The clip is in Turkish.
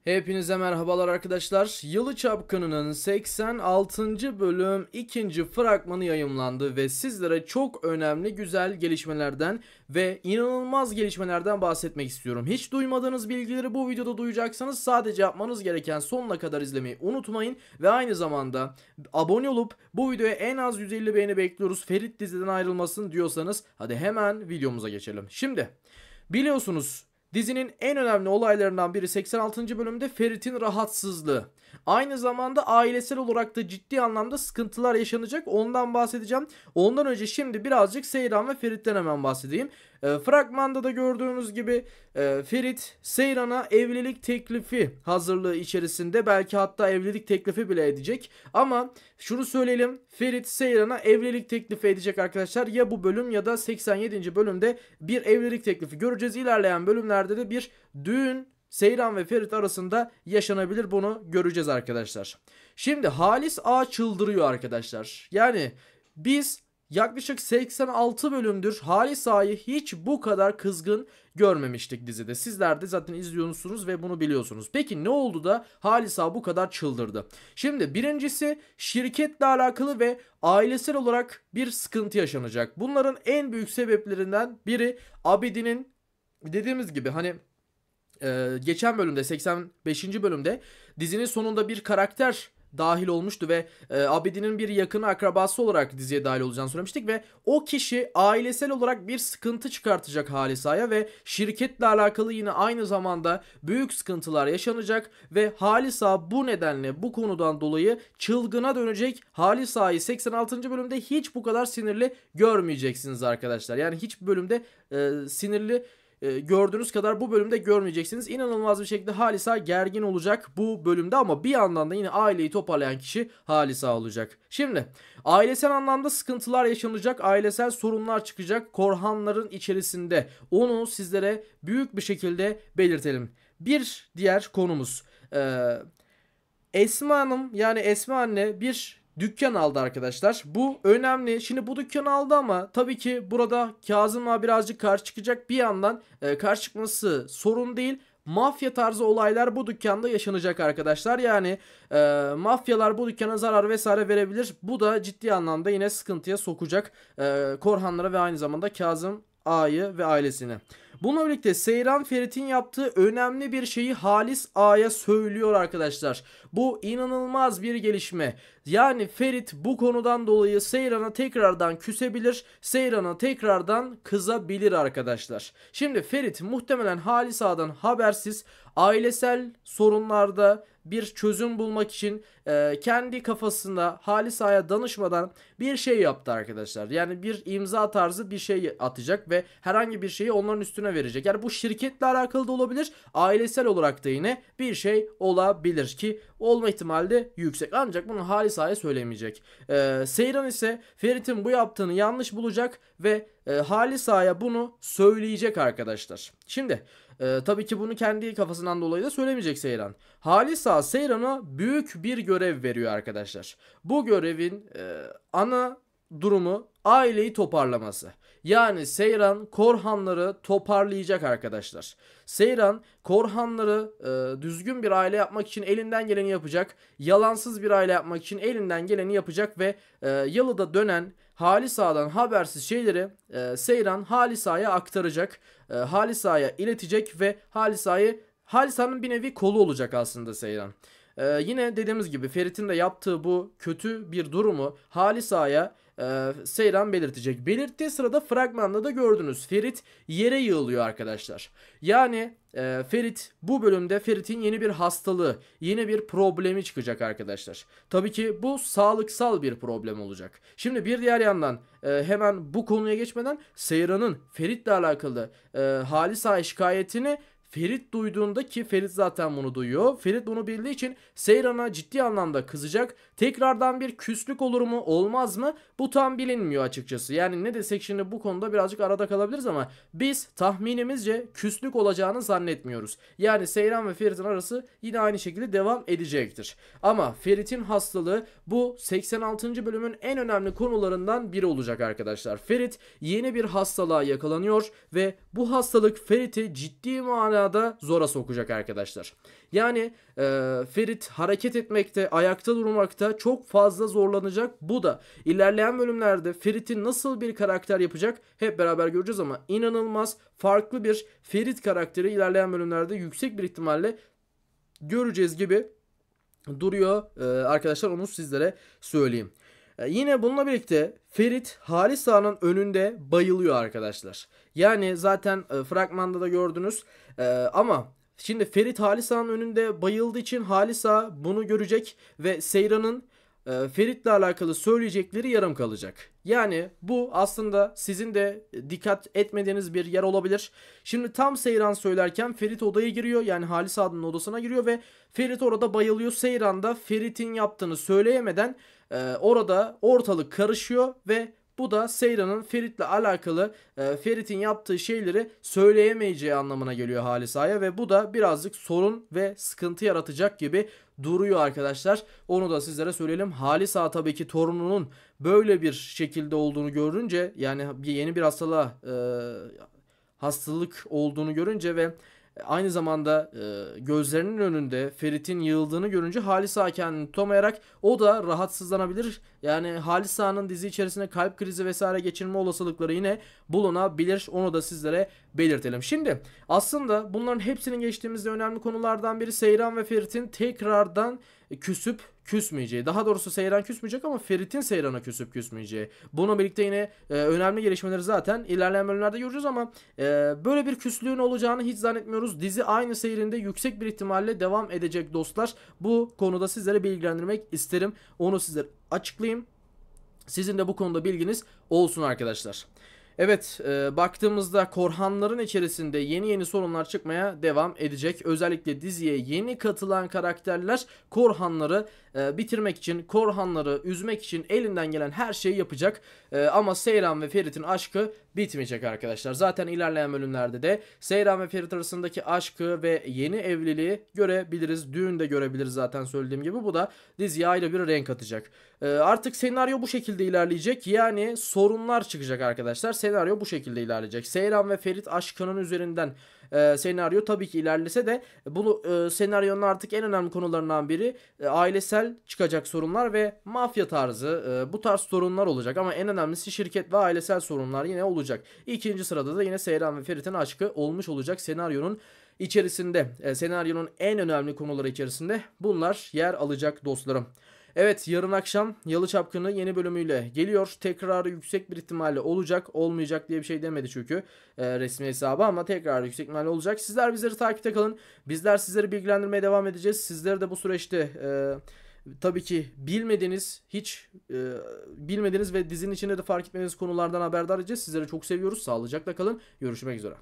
Hepinize merhabalar arkadaşlar. Yalı Çapkını'nın 86. bölüm 2. fragmanı yayımlandı ve sizlere çok önemli güzel gelişmelerden ve inanılmaz gelişmelerden bahsetmek istiyorum. Hiç duymadığınız bilgileri bu videoda duyacaksanız sadece yapmanız gereken sonuna kadar izlemeyi unutmayın ve aynı zamanda abone olup bu videoya en az 150 beğeni bekliyoruz. Ferit diziden ayrılmasın diyorsanız hadi hemen videomuza geçelim. Şimdi biliyorsunuz dizinin en önemli olaylarından biri 86. bölümde Ferit'in rahatsızlığı. Aynı zamanda ailesel olarak da ciddi anlamda sıkıntılar yaşanacak. Ondan bahsedeceğim. Ondan önce şimdi birazcık Seyran ve Ferit'ten hemen bahsedeyim. Fragmanda da gördüğünüz gibi Ferit Seyran'a evlilik teklifi hazırlığı içerisinde, belki hatta evlilik teklifi bile edecek. Ama şunu söyleyelim, Ferit Seyran'a evlilik teklifi edecek arkadaşlar. Ya bu bölüm ya da 87. bölümde bir evlilik teklifi göreceğiz. İlerleyen bölümlerde de bir düğün Seyran ve Ferit arasında yaşanabilir, bunu göreceğiz arkadaşlar. Şimdi Halis Ağa çıldırıyor arkadaşlar. Yani biz yaklaşık 86 bölümdür Halis Ağa'yı hiç bu kadar kızgın görmemiştik dizide. Sizler de zaten izliyorsunuz ve bunu biliyorsunuz. Peki ne oldu da Halis Ağa bu kadar çıldırdı? Şimdi birincisi şirketle alakalı ve ailesel olarak bir sıkıntı yaşanacak. Bunların en büyük sebeplerinden biri Abidin'in, dediğimiz gibi hani geçen bölümde 85. bölümde dizinin sonunda bir karakter dahil olmuştu ve Abidin'in bir yakın akrabası olarak diziye dahil olacağını söylemiştik ve o kişi ailesel olarak bir sıkıntı çıkartacak Halis Ağa'ya ve şirketle alakalı yine aynı zamanda büyük sıkıntılar yaşanacak ve Halis Ağa bu nedenle, bu konudan dolayı çılgına dönecek. Halis Ağa'yı 86. bölümde hiç bu kadar sinirli görmeyeceksiniz arkadaşlar. Yani hiç bölümde sinirli gördüğünüz kadar bu bölümde görmeyeceksiniz. İnanılmaz bir şekilde Halis Ağa gergin olacak bu bölümde ama bir yandan da yine aileyi toparlayan kişi Halis Ağa olacak. Şimdi ailesel anlamda sıkıntılar yaşanacak, ailesel sorunlar çıkacak Korhanların içerisinde. Onu sizlere büyük bir şekilde belirtelim. Bir diğer konumuz Esma Hanım, yani Esma anne bir dükkan aldı arkadaşlar. Bu önemli. Şimdi bu dükkanı aldı ama tabii ki burada Kazım'a birazcık karşı çıkacak. Bir yandan karşı çıkması sorun değil. Mafya tarzı olaylar bu dükkanda yaşanacak arkadaşlar. Yani mafyalar bu dükkana zarar vesaire verebilir. Bu da ciddi anlamda yine sıkıntıya sokacak Korhanlara ve aynı zamanda Kazım Ağa'yı ve ailesini. Bununla birlikte Seyran Ferit'in yaptığı önemli bir şeyi Halis Ağa'ya söylüyor arkadaşlar. Bu inanılmaz bir gelişme. Yani Ferit bu konudan dolayı Seyran'a tekrardan küsebilir, Seyran'a tekrardan kızabilir arkadaşlar. Şimdi Ferit muhtemelen Halis Ağa'dan habersiz ailesel sorunlarda bir çözüm bulmak için kendi kafasında Halis Ağa'ya danışmadan bir şey yaptı arkadaşlar. Yani bir imza tarzı bir şey atacak ve herhangi bir şeyi onların üstüne verecek. Yani bu şirketle alakalı da olabilir, ailesel olarak da yine bir şey olabilir ki olma ihtimali de yüksek. Ancak bunu Halis Ağa'ya söylemeyecek. Seyran ise Ferit'in bu yaptığını yanlış bulacak ve Halis Ağa'ya bunu söyleyecek arkadaşlar. Şimdi tabii ki bunu kendi kafasından dolayı da söylemeyecek Seyran. Halis Ağa Seyran'a büyük bir görev veriyor arkadaşlar. Bu görevin ana durumu aileyi toparlaması. Yani Seyran Korhanları toparlayacak arkadaşlar. Seyran Korhanları düzgün bir aile yapmak için elinden geleni yapacak. Yalansız bir aile yapmak için elinden geleni yapacak ve Yalı'da dönen Halis Ağa'dan habersiz şeyleri Seyran Halis Ağa'ya aktaracak. Halis Ağa'ya iletecek ve Halis Ağa'nın bir nevi kolu olacak aslında Seyran. Yine dediğimiz gibi Ferit'in de yaptığı bu kötü bir durumu Halis Ağa'ya Seyran belirtecek. Belirttiği sırada fragmanda da gördünüz. Ferit yere yığılıyor arkadaşlar. Yani Ferit bu bölümde Ferit'in yeni bir hastalığı, yeni bir problemi çıkacak arkadaşlar. Tabii ki bu sağlıksal bir problem olacak. Şimdi bir diğer yandan hemen bu konuya geçmeden Seyran'ın Ferit'le alakalı Halis Ağa şikayetini Ferit duyduğunda, ki Ferit zaten bunu duyuyor, Ferit bunu bildiği için Seyran'a ciddi anlamda kızacak. Tekrardan bir küslük olur mu olmaz mı bu tam bilinmiyor açıkçası. Yani ne desek şimdi bu konuda birazcık arada kalabiliriz ama biz tahminimizce küslük olacağını zannetmiyoruz. Yani Seyran ve Ferit'in arası yine aynı şekilde devam edecektir. Ama Ferit'in hastalığı bu 86. bölümün en önemli konularından biri olacak arkadaşlar. Ferit yeni bir hastalığa yakalanıyor ve bu hastalık Ferit'i ciddi manada bayağı da zora sokacak arkadaşlar. Yani Ferit hareket etmekte, ayakta durmakta çok fazla zorlanacak. Bu da ilerleyen bölümlerde Ferit'i nasıl bir karakter yapacak hep beraber göreceğiz ama inanılmaz farklı bir Ferit karakteri ilerleyen bölümlerde yüksek bir ihtimalle göreceğiz gibi duruyor arkadaşlar, onu sizlere söyleyeyim. Yine bununla birlikte Ferit Halis Ağa'nın önünde bayılıyor arkadaşlar. Yani zaten fragmanda da gördünüz. Ama şimdi Ferit Halis Ağa'nın önünde bayıldığı için Halis Ağa bunu görecek ve Seyran'ın Ferit'le alakalı söyleyecekleri yarım kalacak. Yani bu aslında sizin de dikkat etmediğiniz bir yer olabilir. Şimdi tam Seyran söylerken Ferit odaya giriyor. Yani Halis Ağa'nın odasına giriyor ve Ferit orada bayılıyor. Seyran da Ferit'in yaptığını söyleyemeden orada ortalık karışıyor ve bu da Seyran'ın Ferit'le alakalı Ferit'in yaptığı şeyleri söyleyemeyeceği anlamına geliyor Halis Ağa'ya ve bu da birazcık sorun ve sıkıntı yaratacak gibi duruyor arkadaşlar. Onu da sizlere söyleyelim. Halis Ağa tabii ki torununun böyle bir şekilde olduğunu görünce, yani yeni bir hastalık olduğunu görünce ve aynı zamanda gözlerinin önünde Ferit'in yığıldığını görünce Halis Ağa kendini tutamayarak o da rahatsızlanabilir. Yani Halis Ağa'nın dizi içerisinde kalp krizi vesaire geçirme olasılıkları yine bulunabilir. Onu da sizlere belirtelim. Şimdi aslında bunların hepsinin geçtiğimizde önemli konulardan biri Seyran ve Ferit'in tekrardan küsüp küsmeyeceği. Daha doğrusu Seyran küsmeyecek ama Ferit'in Seyran'a küsüp küsmeyeceği. Bununla birlikte yine önemli gelişmeleri zaten ilerleyen bölümlerde göreceğiz ama böyle bir küslüğün olacağını hiç zannetmiyoruz. Dizi aynı seyrinde yüksek bir ihtimalle devam edecek dostlar. Bu konuda sizlere bilgilendirmek isterim. Onu sizlere açıklayayım. Sizin de bu konuda bilginiz olsun arkadaşlar. Evet, baktığımızda Korhanların içerisinde yeni sorunlar çıkmaya devam edecek. Özellikle diziye yeni katılan karakterler Korhanları bitirmek için, Korhanları üzmek için elinden gelen her şeyi yapacak. Ama Seyran ve Ferit'in aşkı bitmeyecek arkadaşlar. Zaten ilerleyen bölümlerde de Seyran ve Ferit arasındaki aşkı ve yeni evliliği görebiliriz. Düğün de görebiliriz zaten söylediğim gibi. Bu da diziye ayrı bir renk atacak. Artık senaryo bu şekilde ilerleyecek. Yani sorunlar çıkacak arkadaşlar. Senaryo bu şekilde ilerleyecek. Seyran ve Ferit aşkının üzerinden senaryo tabii ki ilerlese de bu senaryonun artık en önemli konularından biri ailesel çıkacak sorunlar ve mafya tarzı bu tarz sorunlar olacak. Ama en önemlisi şirket ve ailesel sorunlar yine olacak. İkinci sırada da yine Seyran ve Ferit'in aşkı olmuş olacak senaryonun içerisinde. Senaryonun en önemli konuları içerisinde bunlar yer alacak dostlarım. Evet, yarın akşam Yalı Çapkını yeni bölümüyle geliyor. Tekrarı yüksek bir ihtimalle olacak. Olmayacak diye bir şey demedi çünkü resmi hesabı, ama tekrarı yüksek ihtimalle olacak. Sizler bizleri takipte kalın. Bizler sizleri bilgilendirmeye devam edeceğiz. Sizleri de bu süreçte tabii ki bilmediğiniz ve dizinin içinde de fark etmediğiniz konulardan haberdar edeceğiz. Sizleri çok seviyoruz. Sağlıcakla kalın. Görüşmek üzere.